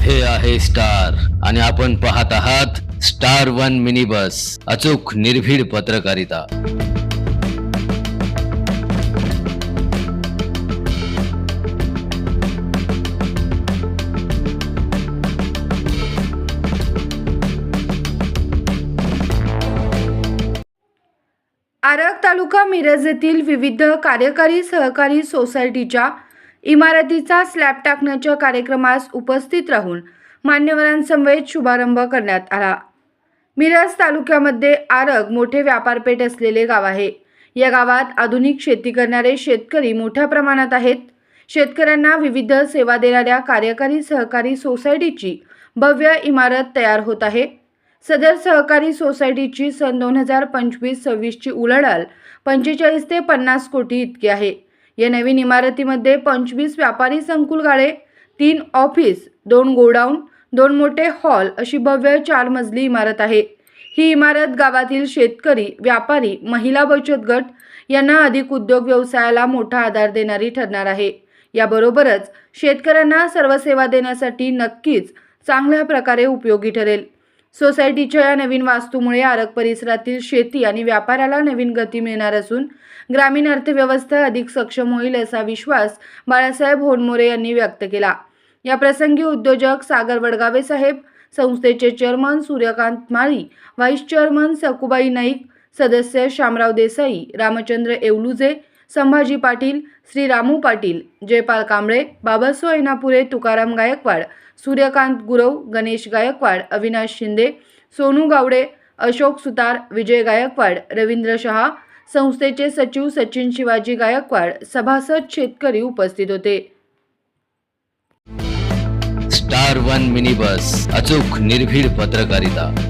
हे आहे स्टार आणि आपण पाहत आहात स्टार वन मिनी बस, अचूक निर्भीड पत्रकारिता। आरग तालुका मिरज येथील विविध कार्यकारी सहकारी सोसायटीच्या इमारतीचा स्लॅब टाकण्याच्या कार्यक्रमास उपस्थित राहून मान्यवरांसमवेत शुभारंभ करण्यात आला। मिरज तालुक्यामध्ये आरग मोठे व्यापारपेठ असलेले गाव आहे। या गावात आधुनिक शेती करणारे शेतकरी मोठ्या प्रमाणात आहेत। शेतकऱ्यांना विविध सेवा देणाऱ्या कार्यकारी सहकारी सोसायटीची भव्य इमारत तयार होत आहे। सदर सहकारी सोसायटीची सन 2025-26 ची उलाढाल 45 ते 50 कोटी इतकी आहे। या नवीन इमारतीमध्ये 25 व्यापारी संकुल गाळे, 3 ऑफिस, 2 गोडाऊन, 2 मोठे हॉल अशी भव्य 4 मजली इमारत आहे। ही इमारत गावातील शेतकरी, व्यापारी, महिला बचत गट यांना अधिक उद्योग व्यवसायाला मोठा आधार देणारी ठरणार आहे। याबरोबरच शेतकऱ्यांना सर्व सेवा देण्यासाठी नक्कीच चांगल्या प्रकारे उपयोगी ठरेल। सोसायटीच्या या नवीन वास्तूमुळे आरग परिसरातील शेती आणि व्यापाराला नवीन गती मिळणार असून ग्रामीण अर्थव्यवस्था अधिक सक्षम होईल असा विश्वास बाळासाहेब होनमोरे यांनी व्यक्त केला। या प्रसंगी उद्योजक सागर वडगावे साहेब, संस्थेचे चेअरमन सूर्यकांत माळी, व्हाईस चेअरमन सकुबाई नाईक, सदस्य शामराव देसाई, रामचंद्र येवलुजे, संभाजी पाटील, श्री रामू पाटील, जयपाल कांबळे, बाबासो ऐनापुरे, तुकाराम गायकवाड, सूर्यकांत गुरव, गणेश गायकवाड, अविनाश शिंदे, सोनू गावडे, अशोक सुतार, विजय गायकवाड, रवींद्र शहा, संस्थेचे सचिव सचिन शिवाजी गायकवाड, सभासद, शेतकरी उपस्थित होते। स्टार वन मिनी बस, अचूक निर्भीड पत्रकारिता।